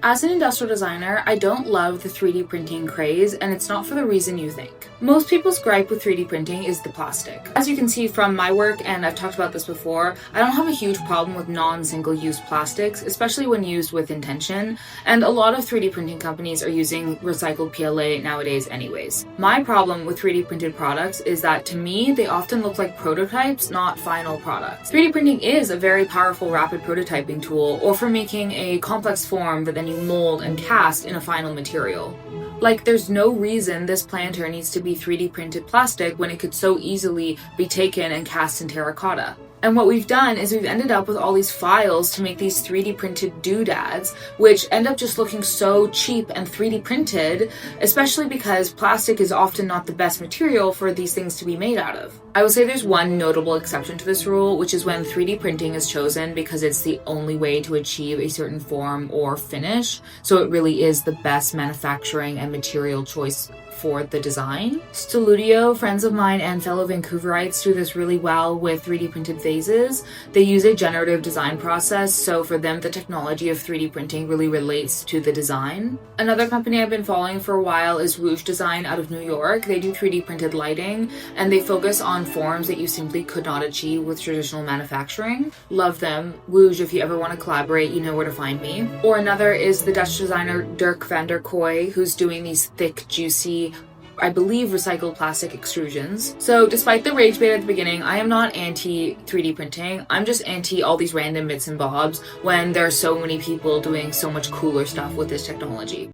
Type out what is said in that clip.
As an industrial designer, I don't love the 3D printing craze, and it's not for the reason you think. Most people's gripe with 3D printing is the plastic. As you can see from my work, and I've talked about this before, I don't have a huge problem with non-single-use plastics, especially when used with intention, and a lot of 3D printing companies are using recycled PLA nowadays anyways. My problem with 3D printed products is that to me, they often look like prototypes, not final products. 3D printing is a very powerful rapid prototyping tool, or for making a complex form that then you mold and cast in a final material. Like, there's no reason this planter needs to be 3D printed plastic when it could so easily be taken and cast in terracotta. And what we've done is we've ended up with all these files to make these 3D printed doodads, which end up just looking so cheap and 3D printed, especially because plastic is often not the best material for these things to be made out of. I will say there's one notable exception to this rule, which is when 3D printing is chosen because it's the only way to achieve a certain form or finish, so it really is the best manufacturing and material choice for the design. Studio, friends of mine and fellow Vancouverites, do this really well with 3D printed vases. They use a generative design process, so for them the technology of 3D printing really relates to the design. Another company I've been following for a while is Rouge Design out of New York. They do 3D printed lighting, and they focus on forms that you simply could not achieve with traditional manufacturing. Love them. Rouge, if you ever want to collaborate, you know where to find me. Or another is the Dutch designer Dirk van der Kooi, who's doing these thick, juicy, I believe, recycled plastic extrusions. So despite the rage bait at the beginning, I am not anti 3D printing. I'm just anti all these random bits and bobs when there are so many people doing so much cooler stuff with this technology.